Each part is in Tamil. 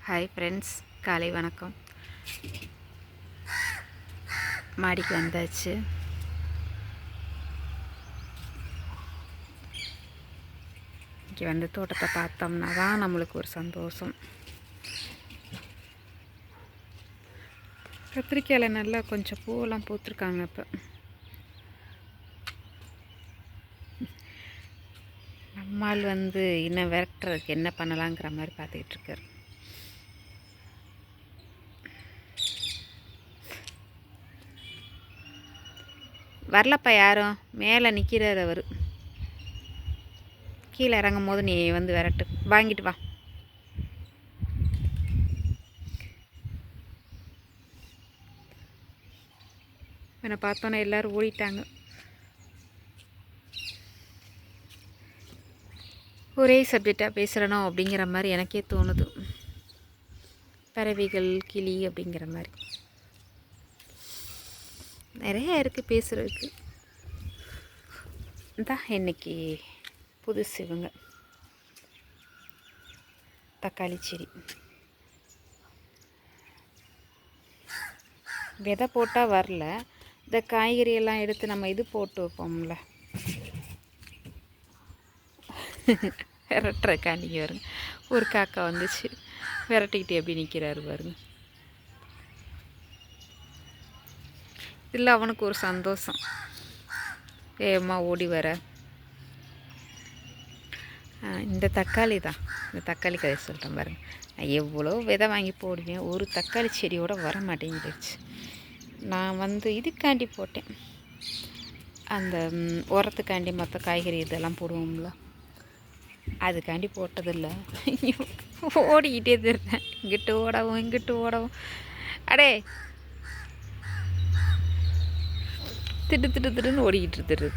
ஹாய் ஃப்ரெண்ட்ஸ், காலை வணக்கம். மாடிக்கு வந்தாச்சு. இங்கே வந்து தோட்டத்தை பார்த்தோம்னா தான் நம்மளுக்கு ஒரு சந்தோஷம். கத்திரிக்காயில் நல்லா கொஞ்சம் பூவெல்லாம் பூத்துருக்காங்க. இப்போ நம்மால் வந்து இன்னும் விரட்டுறதுக்கு என்ன பண்ணலாங்கிற மாதிரி பார்த்துக்கிட்டு இருக்காரு. வரலப்பா, யாரும் மேலே நிற்கிறார். அவர் கீழே இறங்கும் போது நீ வந்து விரட்டு, வாங்கிட்டு வா. என்னை பார்த்தோன்னே எல்லோரும் ஓடிட்டாங்க. ஒரே சப்ஜெக்டாக பேசுகிறனோ அப்படிங்கிற மாதிரி எனக்கே தோணுது. பறவைகள், கிளி அப்படிங்கிற மாதிரி நிறைய இருக்குது பேசுகிறதுக்கு. தான் இன்றைக்கி புதுசு இவங்க தக்காளி செடி. விதை போட்டால் வரல. இந்த காய்கறியெல்லாம் எடுத்து நம்ம இது போட்டு வைப்போம்ல, விரட்டுறக்காண்டிங்க வருங்க. ஒரு காக்கா வந்துச்சு, விரட்டிக்கிட்டு எப்படி நிற்கிறாரு பாருங்க. இல்லை, அவனுக்கு ஒரு சந்தோஷம், வேகமாக ஓடி வர. இந்த தக்காளி தான், இந்த தக்காளி கதை சொல்கிறேன் பாருங்க. நான் எவ்வளோ விதை வாங்கி போடுவேன், ஒரு தக்காளி செடியோடு வர மாட்டேங்கிடுச்சு. நான் வந்து இதுக்காண்டி போட்டேன், அந்த உரத்துக்காண்டி மற்ற காய்கறி இதெல்லாம் போடுவோம்ல, அதுக்காண்டி போட்டதில்லை. ஓடிக்கிட்டே திருந்தேன், இங்கிட்டு ஓடவும் இங்கிட்டு ஓடவும். அடே, திட்டுன்னு ஓடிக்கிட்டு இருக்குது.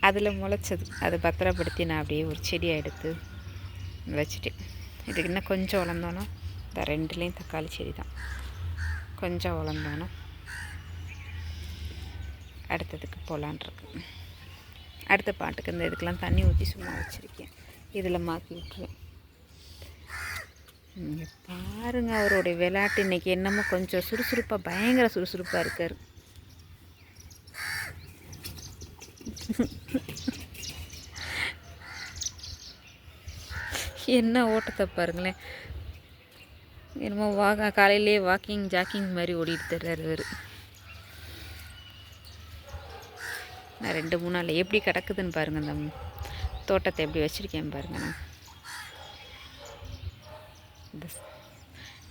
அதில் முளைச்சது, அதை பத்திரப்படுத்தி நான் அப்படியே ஒரு செடியை எடுத்து வச்சுட்டேன். இதுக்கு இன்னும் கொஞ்சம் வளர்ந்தோன்னா, இந்த ரெண்டுலேயும் தக்காளி செடி தான், கொஞ்சம் வளர்ந்தோன்னா அடுத்ததுக்கு போகலான்ருக்கு. அடுத்த பாட்டுக்கு இந்த இதுக்கெலாம் தண்ணி ஊற்றி சும்மா வச்சுருக்கேன். இதில் மாற்றி விட்டுருவேன். பாருங்கள், அவருடைய விளையாட்டு இன்றைக்கி என்னமோ கொஞ்சம் சுறுசுறுப்பாக, பயங்கர சுறுசுறுப்பாக இருக்கார். என்ன ஓட்டத்தை பாருங்களேன். என்னமோ காலையிலே வாக்கிங் ஜாக்கிங் மாதிரி ஓடிட்டு தர்றாரு அவர். நான் 2-3 நாள் எப்படி கிடக்குதுன்னு பாருங்கள். அந்த தோட்டத்தை எப்படி வச்சுருக்கேன் பாருங்கள்.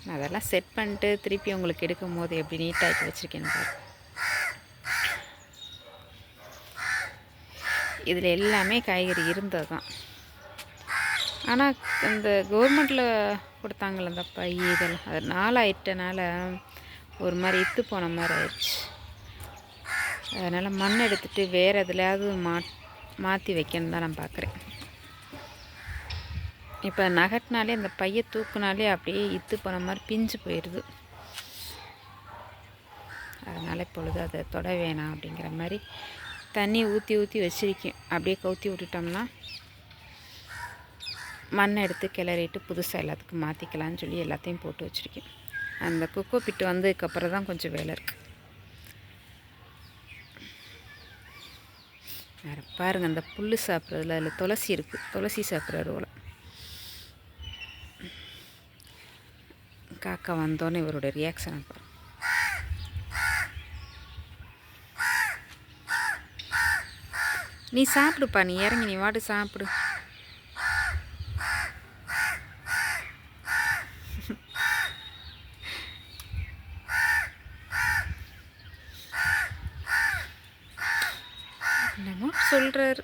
நான் அதெல்லாம் செட் பண்ணிட்டு திருப்பி உங்களுக்கு எடுக்கும் போது எப்படி நீட்டாக வச்சுருக்கேன்னு பாருங்கள். இதில் எல்லாமே காய்கறி இருந்தது தான். ஆனால் இந்த கவர்மெண்ட்டில் கொடுத்தாங்கள அந்த பை, இதெல்லாம் அது நாளாயிட்டனால ஒரு மாதிரி இத்து போன மாதிரி ஆயிடுச்சு. அதனால் மண் எடுத்துகிட்டு வேறு எதுலையாவது மாற்றி வைக்கணும் தான் நான் பார்க்குறேன். இப்போ நகட்டினாலே அந்த பையை தூக்குனாலே அப்படியே இத்து போன மாதிரி பிஞ்சு போயிடுது. அதனால் இப்பொழுது அதை தொட வேணாம் அப்படிங்கிற மாதிரி தண்ணி ஊற்றி வச்சிருக்கேன். அப்படியே கவுத்தி விட்டுட்டோம்னா மண்ணை எடுத்து கிளறிட்டு புதுசாக எல்லாத்துக்கும் மாற்றிக்கலான்னு சொல்லி எல்லாத்தையும் போட்டு வச்சுருக்கேன். அந்த கொக்கோ பிட்டு வந்ததுக்கப்புறம் தான் கொஞ்சம் வேலை இருக்குது. வேறு பாருங்கள், அந்த புல் சாப்பிட்றதுல அதில் துளசி இருக்குது, துளசி சாப்பிட்ற ரோலை. காக்கா வந்தோன்னே இவரோட ரியாக்ஷனை பாருங்கள். நீ சாப்பிடுப்பா, நீ இறங்கி நீ வாட்டு சாப்பிடு. என்னமோ சொல்கிறாரு.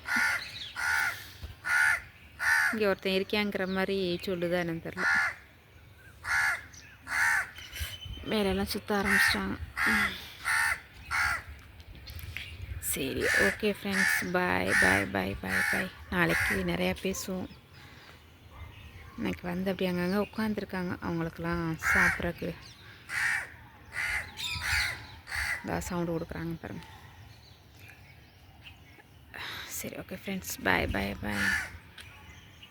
இங்கே ஒருத்தன் இருக்கியாங்கிற மாதிரி சொல்லுதா என்னன்னு தெரில. வேலையெல்லாம் சுற்ற ஆரம்பிச்சிட்டாங்க. சரி, ஓகே ஃப்ரெண்ட்ஸ், பாய் பாய் பாய் பாய் பாய். நாளைக்கு நிறையா பேசுவோம். இன்னைக்கு வந்து அப்படி அங்கங்கே உட்காந்துருக்காங்க. அவங்களுக்கெல்லாம் சாப்பிட்றதுக்கு சவுண்டு கொடுக்குறாங்க பாருங்கள். சரி, ஓகே ஃப்ரெண்ட்ஸ், பாய் பாய் பாய்.